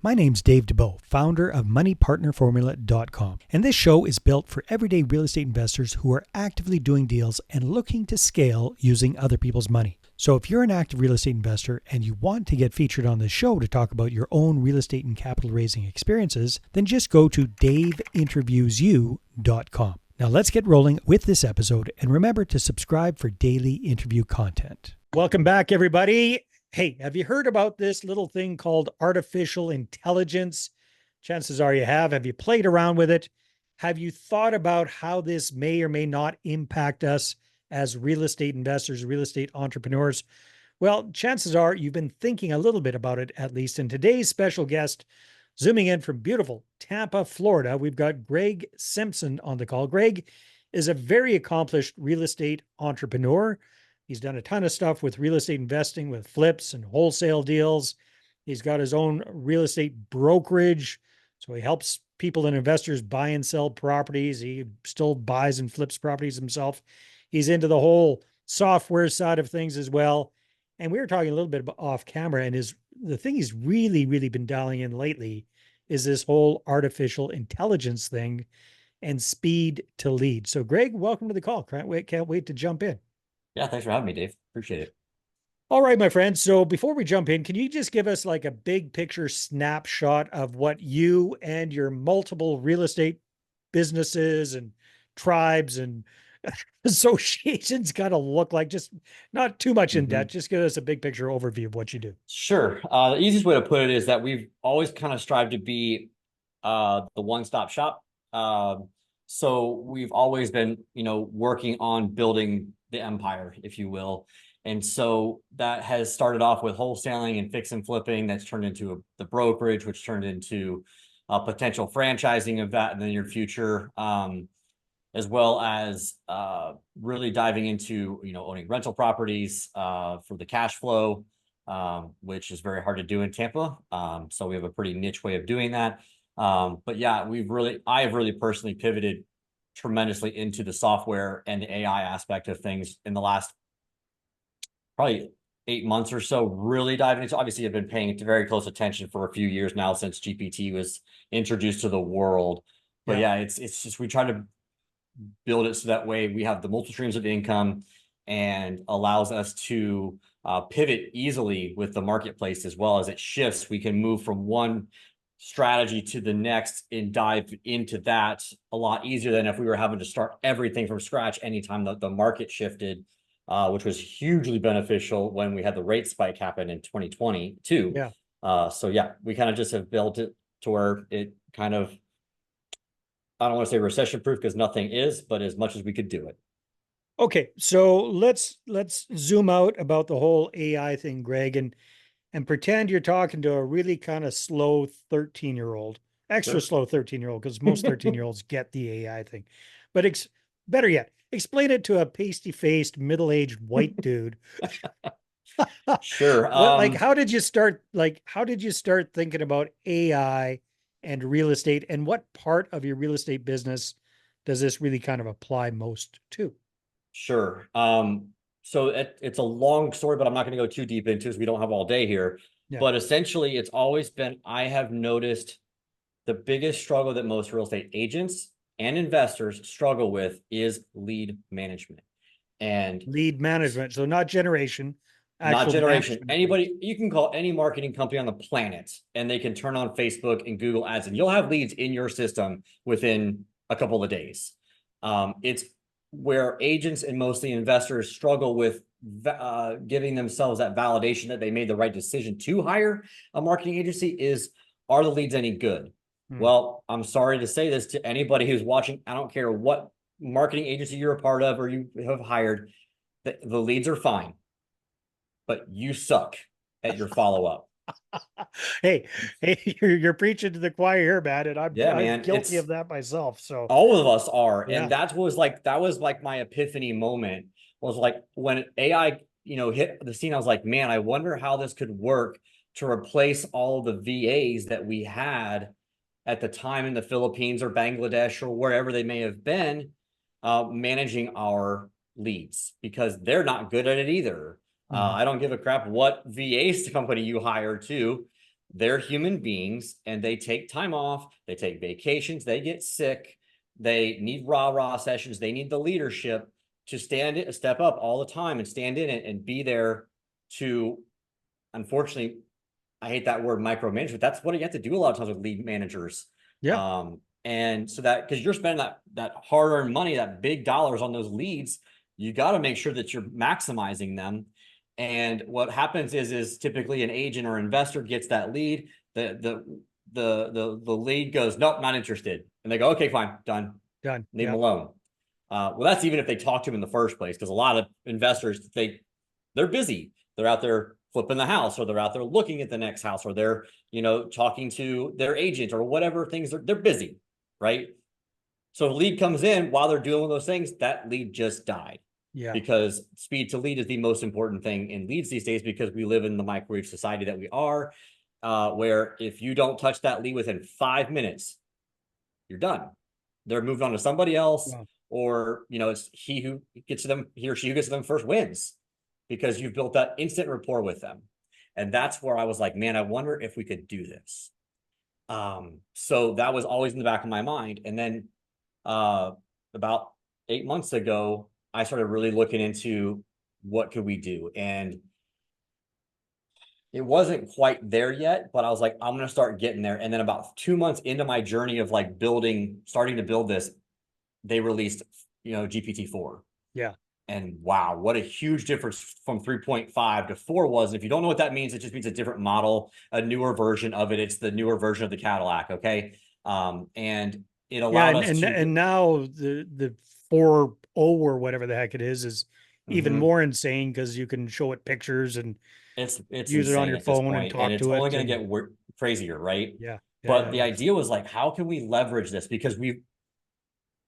My name's Dave DeBow, founder of MoneyPartnerFormula.com, and this show is built for everyday real estate investors who are actively doing deals and looking to scale using other people's money. So if you're an active real estate investor and you want to get featured on this show to talk about your own real estate and capital raising experiences, then just go to daveinterviewsyou.com. Now let's get rolling with this episode, and remember to subscribe for daily interview content. Welcome back, everybody. Hey, have you heard about this little thing called artificial intelligence? Chances are you have. Have you played around with it? Have you thought about how this may or may not impact us as real estate investors, real estate entrepreneurs? Well, chances are you've been thinking a little bit about it, at least. And today's special guest, zooming in from beautiful Tampa, Florida, we've got Greg Simpson on the call. Greg is a very accomplished real estate entrepreneur. He's done a ton of stuff with real estate investing, with flips and wholesale deals. He's got his own real estate brokerage. So he helps people and investors buy and sell properties. He still buys and flips properties himself. He's into the whole software side of things as well. And we were talking a little bit off camera, and the thing he's really been dialing in lately is this whole artificial intelligence thing and speed to lead. So Greg, welcome to the call. Can't wait to jump in. Yeah, thanks for having me, Dave. Appreciate it. All right, my friend. So before we jump in, can you just give us like a big picture snapshot of what you and your multiple real estate businesses and tribes and associations kind of look like? Just not too much in depth. Just give us a big picture overview of what you do. Sure. The easiest way to put it is that we've always kind of strived to be the one-stop shop. So we've always been, working on building the empire, if you will. And so that has started off with wholesaling and fix and flipping. That's turned into the brokerage, which turned into potential franchising of that in the near future, as well as really diving into, owning rental properties for the cash flow, which is very hard to do in Tampa. So we have a pretty niche way of doing that. But yeah, I have really personally pivoted tremendously into the software and the AI aspect of things in the last probably 8 months or so, really diving into. Obviously, I've been paying very close attention for a few years now since GPT was introduced to the world. But yeah, it's just, we try to build it so that way we have the multiple streams of income and allows us to pivot easily with the marketplace. As well as it shifts, we can move from one strategy to the next and dive into that a lot easier than if we were having to start everything from scratch anytime the market shifted, which was hugely beneficial when we had the rate spike happen in 2022. So yeah, we kind of just have built it to where it kind of, I don't want to say recession proof because nothing is, but as much as we could do it. Okay, so let's zoom out about the whole AI thing, Greg, and pretend you're talking to a really kind of slow 13-year-old, extra slow 13-year-old, because most 13-year-olds get the AI thing. But better yet, explain it to a pasty-faced, middle-aged white dude. Sure. How did you start thinking about AI and real estate, and what part of your real estate business does this really kind of apply most to? Sure. So it's a long story, but I'm not going to go too deep into it because we don't have all day here. Yeah. But essentially, it's always been, I have noticed the biggest struggle that most real estate agents and investors struggle with is lead management. And lead management. So not generation. Not generation. Anybody, you can call any marketing company on the planet and they can turn on Facebook and Google ads and you'll have leads in your system within a couple of days. It's where agents and mostly investors struggle with giving themselves that validation that they made the right decision to hire a marketing agency is, are the leads any good? Well, I'm sorry to say this to anybody who's watching. I don't care what marketing agency you're a part of or you have hired, the leads are fine, but you suck at your follow-up. Hey, you're preaching to the choir here, man, and I'm guilty of that myself. So all of us are, and that was like my epiphany moment. Was like when AI, hit the scene. I was like, man, I wonder how this could work to replace all the VAs that we had at the time in the Philippines or Bangladesh or wherever they may have been, managing our leads, because they're not good at it either. I don't give a crap what VA company you hire to. they're human beings and they take time off, they take vacations, they get sick, they need rah-rah sessions, they need the leadership to step up all the time and stand in it and be there to, unfortunately, I hate that word micromanagement. That's what you have to do a lot of times with lead managers. Yeah. And so that, because you're spending that hard-earned money, that big dollars on those leads, you got to make sure that you're maximizing them. And what happens is typically an agent or investor gets that lead. The lead goes, nope, not interested. And they go, okay, fine, done. Done. Leave them Yeah. alone. Well, that's even if they talk to him in the first place, because a lot of investors, they're busy. They're out there flipping the house, or they're out there looking at the next house, or they're, talking to their agent or whatever things they're busy, right? So the lead comes in while they're doing those things, that lead just died. Yeah. Because speed to lead is the most important thing in leads these days, because we live in the microwave society that we are, where if you don't touch that lead within 5 minutes, you're done. They're moved on to somebody else, Wow. or, it's he or she who gets to them first wins, because you've built that instant rapport with them. And that's where I was like, man, I wonder if we could do this. So that was always in the back of my mind. And then about 8 months ago, I started really looking into what could we do. And it wasn't quite there yet, but I was like, I'm going to start getting there. And then about 2 months into my journey of like starting to build this, they released, GPT-4. Yeah. And wow, what a huge difference from 3.5 to 4 was. And if you don't know what that means, it just means a different model, a newer version of it. It's the newer version of the Cadillac. Okay. And it allowed us to. And now the 4.0 or whatever the heck it is even more insane, because you can show it pictures and it's use it on insane your at this phone and point, and talk it's to only it. going to get crazier, right? Yeah. But the idea was like, how can we leverage this? Because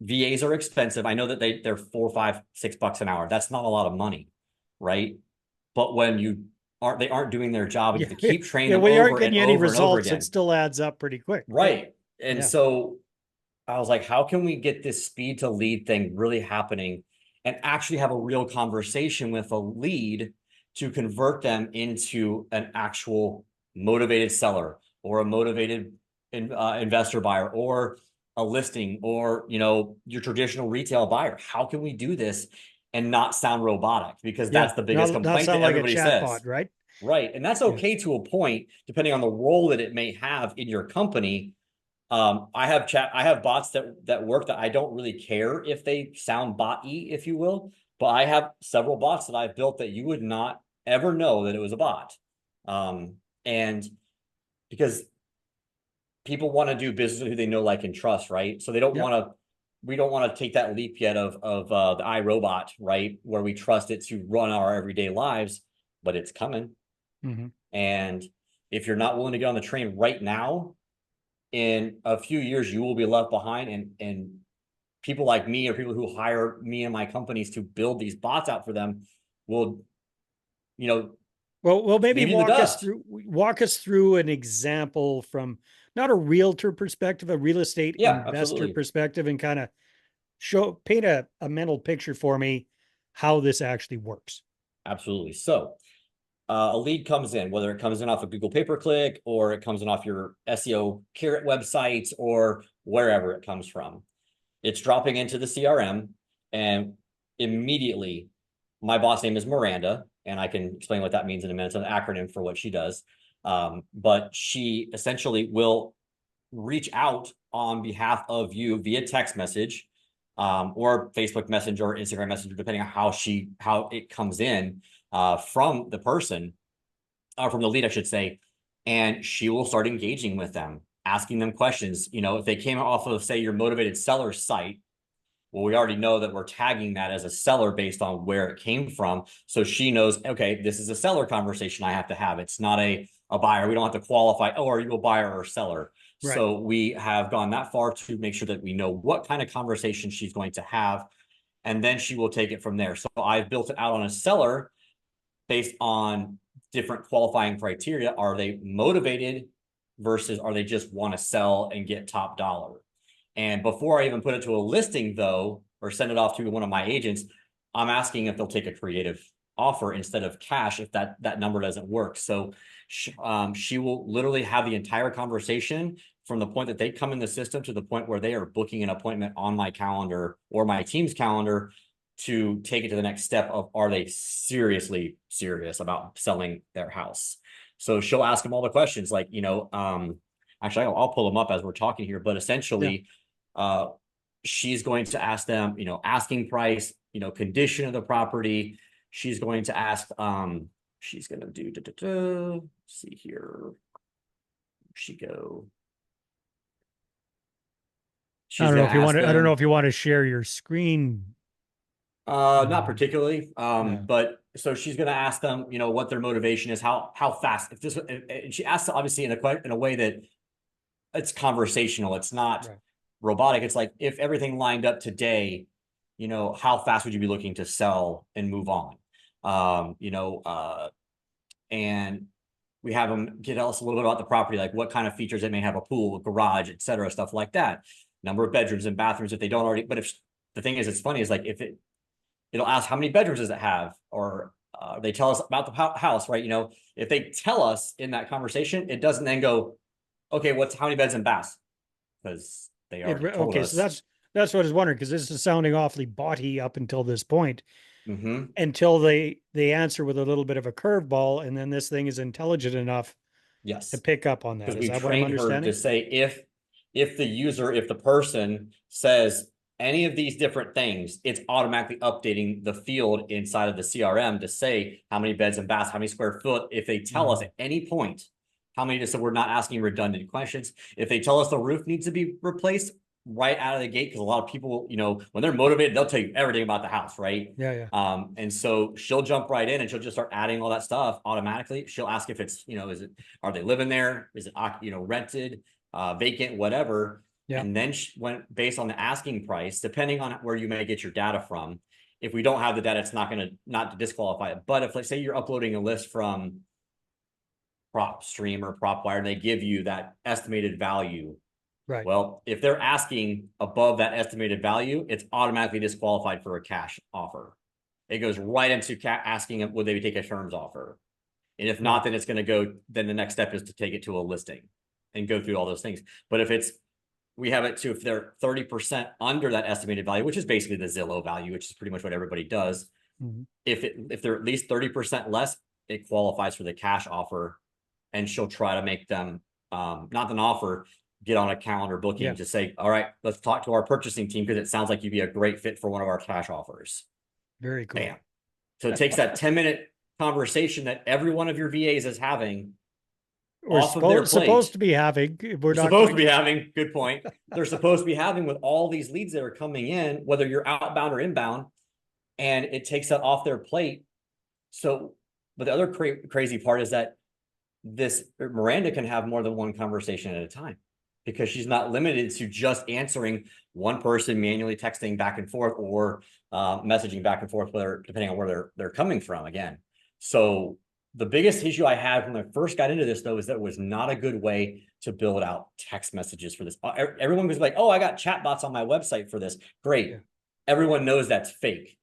VAs are expensive. I know that they're $4, $5, $6 an hour. That's not a lot of money, right? But when they aren't doing their job, and you have to keep training them when you aren't over and getting any over and over results, again. it still adds up pretty quick. Right. And so I was like, how can we get this speed to lead thing really happening and actually have a real conversation with a lead to convert them into an actual motivated seller, or a motivated investor buyer, or a listing, or, your traditional retail buyer? How can we do this and not sound robotic? Because that's the biggest not complaint sound that like a everybody says. chatbot, right? Right. And that's okay to a point, depending on the role that it may have in your company. I have bots that work that I don't really care if they sound bot-y, if you will, but I have several bots that I've built that you would not ever know that it was a bot. And because people want to do business with who they know, like, and trust, right? So we don't want to take that leap yet of the iRobot, right? Where we trust it to run our everyday lives, but it's coming. And if you're not willing to get on the train right now, in a few years, you will be left behind, and people like me, or people who hire me and my companies to build these bots out for them, will, well, maybe walk us through an example from not a realtor perspective, a real estate investor perspective, and kind of paint a mental picture for me how this actually works. Absolutely. So a lead comes in, whether it comes in off of Google pay-per-click, or it comes in off your SEO Carrot websites, or wherever it comes from. It's dropping into the CRM, and immediately, my boss name is Miranda, and I can explain what that means in a minute. It's an acronym for what she does. But she essentially will reach out on behalf of you via text message, or Facebook Messenger, or Instagram Messenger, depending on how it comes in from the person, or from the lead, I should say. And she will start engaging with them, asking them questions. If they came off of, say, your motivated seller site, well, we already know that we're tagging that as a seller based on where it came from. So she knows, okay, this is a seller conversation I have to have. It's not a buyer. We don't have to qualify, oh, are you a buyer or seller? Right. So we have gone that far to make sure that we know what kind of conversation she's going to have, and then she will take it from there. So I've built it out on a seller based on different qualifying criteria. Are they motivated versus are they just want to sell and get top dollar? And before I even put it to a listing, though, or send it off to one of my agents, I'm asking if they'll take a creative offer instead of cash if that number doesn't work. So she will literally have the entire conversation from the point that they come in the system to the point where they are booking an appointment on my calendar or my team's calendar to take it to the next step of, are they seriously serious about selling their house? So she'll ask them all the questions like, actually I'll pull them up as we're talking here, but essentially, she's going to ask them, asking price, condition of the property. She's going to ask, she's going to do, see here. Where'd she go? She's I don't know going if to you ask want to, I don't know them, if you want to share your screen. not particularly. Yeah. But so she's going to ask them, what their motivation is, how fast, if this, and she asks obviously in a way that it's conversational. It's not robotic. It's like, if everything lined up today, how fast would you be looking to sell and move on? And we have them get us a little bit about the property, like what kind of features it may have, a pool, a garage, etc., stuff like that. Number of bedrooms and bathrooms if they don't already. But if the thing is, it's funny, is like if it'll ask how many bedrooms does it have, or they tell us about the house, right? If they tell us in that conversation, it doesn't then go, okay, how many beds and baths? Because they already told Okay, so us. that's what I was wondering, because this is sounding awfully botty up until this point, Mm-hmm. until they answer with a little bit of a curveball, and then this thing is intelligent enough to Yes, pick up on that. because Is we that what I'm trained her to understanding? say, if the person says any of these different things, it's automatically updating the field inside of the CRM to say how many beds and baths, how many square foot. If they tell us at any point how many, so we're not asking redundant questions. If they tell us the roof needs to be replaced right out of the gate, because a lot of people, when they're motivated, they'll tell you everything about the house, right? Yeah. And so she'll jump right in and she'll just start adding all that stuff automatically. She'll ask if it's, are they living there? Is it, rented, vacant, whatever. Yeah. And then based on the asking price, depending on where you may get your data from, if we don't have the data, it's not to disqualify it. But if, let's say, you're uploading a list from PropStream or PropWire, they give you that estimated value. Right. Well, if they're asking above that estimated value, it's automatically disqualified for a cash offer. It goes right into asking would they take a terms offer. And if not, then it's going to go, then the next step is to take it to a listing and go through all those things. But we have it to, if they're 30% under that estimated value, which is basically the Zillow value, which is pretty much what everybody does. Mm-hmm. If they're at least 30% less, it qualifies for the cash offer. And she'll try to make them, not an offer, get on a calendar booking to say, all right, let's talk to our purchasing team, because it sounds like you'd be a great fit for one of our cash offers. Very cool. Bam. So it takes that 10-minute conversation that every one of your VAs is having off of their plate. Supposed to be having. We're supposed to be having. Good point. They're supposed to be having with all these leads that are coming in, whether you're outbound or inbound, and it takes that off their plate. So, but the other crazy part is that Miranda can have more than one conversation at a time, because she's not limited to just answering one person manually texting back and forth or messaging back and forth, depending on where they're coming from again. So the biggest issue I had when I first got into this, though, is that it was not a good way to build out text messages for this. Everyone was like, oh, I got chatbots on my website for this. Great. Yeah. Everyone knows that's fake.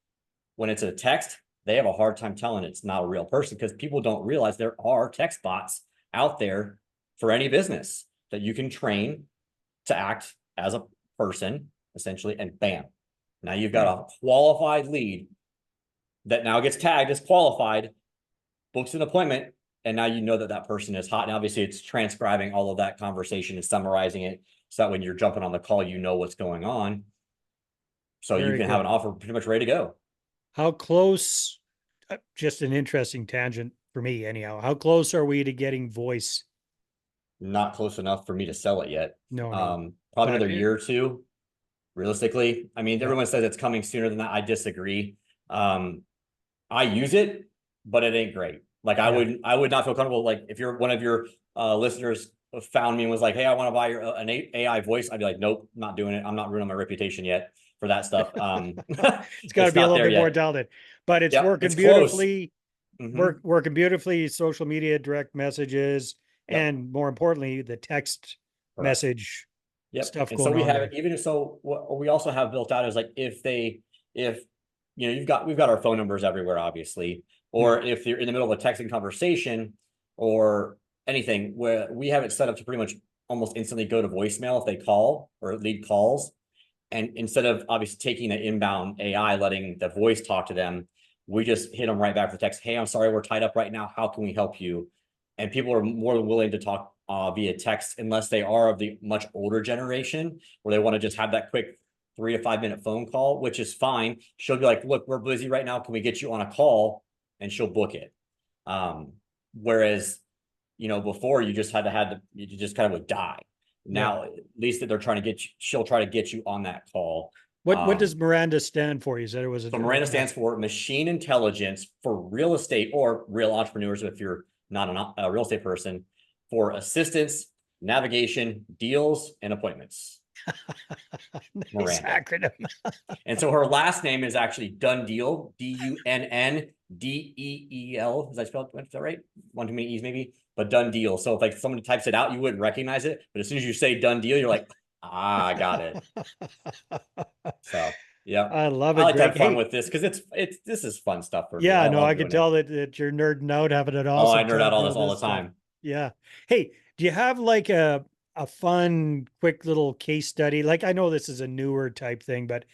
When it's a text, they have a hard time telling it's not a real person, because people don't realize there are text bots out there for any business that you can train to act as a person, essentially, and bam, now you've got a qualified lead that now gets tagged as qualified, books an appointment, and now you know that person is hot. And obviously it's transcribing all of that conversation and summarizing it, so that when you're jumping on the call, you know what's going on. So you can have an offer pretty much ready to go. How close, just an interesting tangent for me anyhow, how close are we to getting voice? Not close enough for me to sell it yet. No. Probably another year or two, realistically. I mean, everyone says it's coming sooner than that. I disagree. I use it, but it ain't great. Like I would not feel comfortable. Like if you're one of your listeners found me and was like, hey, I want to buy an AI voice, I'd be like, nope, not doing it. I'm not ruining my reputation yet for that stuff. It's got to be a little bit more talented, but it's working beautifully. Working beautifully. Social media, direct messages, and more importantly, the text message stuff. And so we have it. Even so, what we also have built out is like, we've got our phone numbers everywhere, obviously. Or if you're in the middle of a texting conversation or anything, where we have it set up to pretty much almost instantly go to voicemail if they call or lead calls. And instead of obviously taking the inbound AI, letting the voice talk to them, we just hit them right back with the text. Hey, I'm sorry, we're tied up right now. How can we help you? And people are more than willing to talk via text, unless they are of the much older generation where they want to just have that quick 3 to 5 minute phone call, which is fine. She'll be like, look, we're busy right now. Can we get you on a call? And she'll book it. Whereas, before you just you just kind of would die. Now, at least that they're trying to get you, she'll try to get you on that call. What does Miranda stand for? You said it was so Miranda stands for Machine Intelligence for Real Estate or Real Entrepreneurs, if you're not a real estate person, for assistance, navigation, deals, and appointments. Nice acronym. And so her last name is actually Done Deal, Dunndeeel. Is that spelled? Is that right? One too many E's maybe, but Done Deal. So if like somebody types it out, you wouldn't recognize it, but as soon as you say Done Deal, you're like, I got it. So yeah, I love it. I like Greg. to have fun with this because this is fun stuff for me. Yeah, no, I can tell that you're nerding out, having it awesome. Oh, I nerd out all this all the time. Yeah. Hey, do you have like a fun, quick little case study? Like, I know this is a newer type thing, but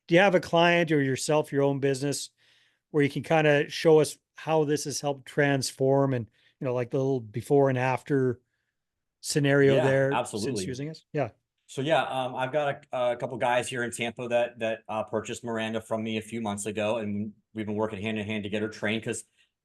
do you have a client or yourself, your own business, where you can kind of show us how this has helped transform and, like the little before and after scenario there absolutely. since using us? Yeah. So yeah, I've got a couple guys here in Tampa that purchased Miranda from me a few months ago, and we've been working hand in hand to get her trained because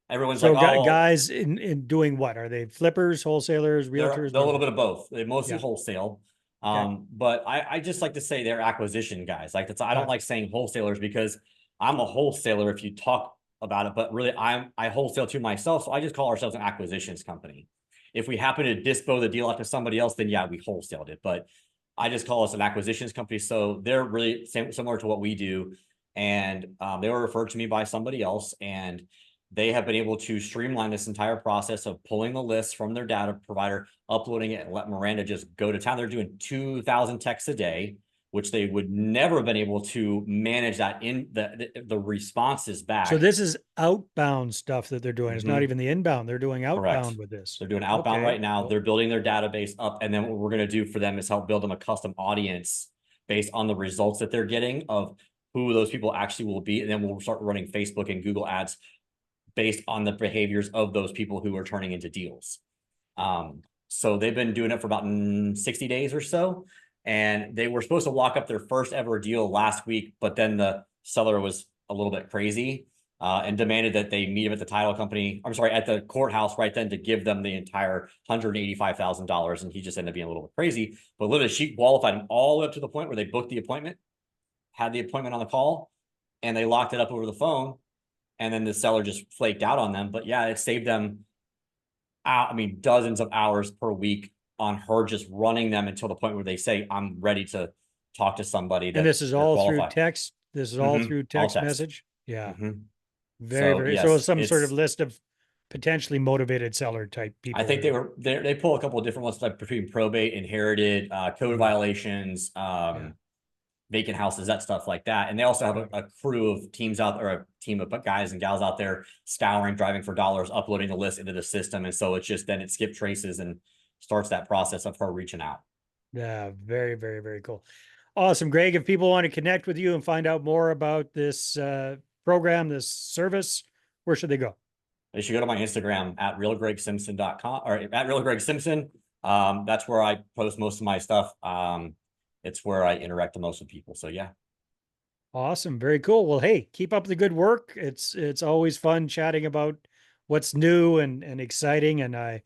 everyone's like, oh, guys in doing what? Are they flippers, wholesalers, realtors? They're a little bit of both. They mostly wholesale. Okay. But I just like to say they're acquisition guys. Like I don't like saying wholesalers because I'm a wholesaler if you talk about it, but really I wholesale to myself. So I just call ourselves an acquisitions company. If we happen to dispo the deal out to somebody else, then yeah, we wholesaled it. But I just call us an acquisitions company. So they're really similar to what we do. And they were referred to me by somebody else, and they have been able to streamline this entire process of pulling the list from their data provider, uploading it, and let Miranda just go to town. They're doing 2,000 texts a day, which they would never have been able to manage that in the responses back. So this is outbound stuff that they're doing. It's not even the inbound. They're doing outbound. Correct. With this. They're doing outbound right now. They're building their database up. And then what we're going to do for them is help build them a custom audience based on the results that they're getting of who those people actually will be. And then we'll start running Facebook and Google ads based on the behaviors of those people who are turning into deals. So they've been doing it for about 60 days or so. And they were supposed to lock up their first ever deal last week, but then the seller was a little bit crazy and demanded that they meet him at the title company. I'm sorry, at the courthouse right then to give them the entire $185,000. And he just ended up being a little bit crazy. But literally, she qualified him all the way up to the point where they booked the appointment, had the appointment on the call, and they locked it up over the phone. And then the seller just flaked out on them. But yeah, it saved them, dozens of hours per week on her just running them until the point where they say, I'm ready to talk to somebody. And this is all through text. This is all through text message. Yeah. Very. So some sort of list of potentially motivated seller type people. I think they pull a couple of different ones, like between probate, inherited, code violations, vacant houses, that stuff like that. And they also have a crew of teams out, or a team of guys and gals out there scouring, driving for dollars, uploading the list into the system. And so it's just, then it skip traces and starts that process of her reaching out. Yeah, very, very, very cool. Awesome, Greg. If people want to connect with you and find out more about this program, this service, where should they go? They should go to my Instagram at realgregsimpson.com or at realgregsimpson. That's where I post most of my stuff. It's where I interact the most with people. So yeah. Awesome. Very cool. Well, hey, keep up the good work. It's always fun chatting about what's new and exciting. And I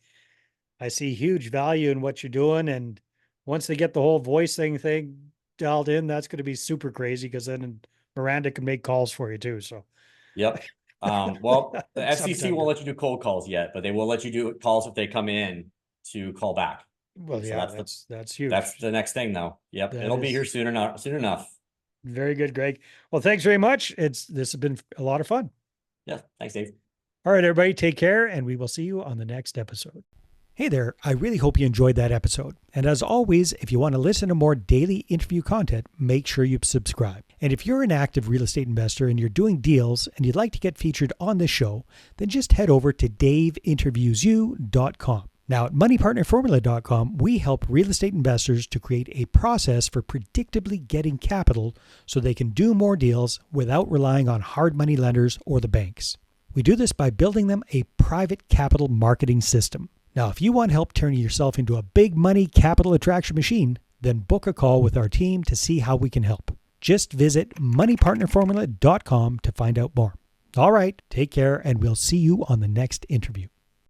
see huge value in what you're doing. And once they get the whole voice thing dialed in, that's going to be super crazy, because then Miranda can make calls for you too. So, yep. Well, the FCC won't let you do cold calls yet, but they will let you do calls if they come in to call back. Well, so yeah, that's huge. That's the next thing though. Yep. It'll be here soon enough. Very good, Greg. Well, thanks very much. This has been a lot of fun. Yeah. Thanks, Dave. All right, everybody, take care, and we will see you on the next episode. Hey there, I really hope you enjoyed that episode. And as always, if you want to listen to more daily interview content, make sure you subscribe. And if you're an active real estate investor and you're doing deals and you'd like to get featured on this show, then just head over to daveinterviewyou.com. Now, at moneypartnerformula.com, we help real estate investors to create a process for predictably getting capital so they can do more deals without relying on hard money lenders or the banks. We do this by building them a private capital marketing system. Now, if you want help turning yourself into a big money capital attraction machine, then book a call with our team to see how we can help. Just visit moneypartnerformula.com to find out more. All right, take care, and we'll see you on the next interview.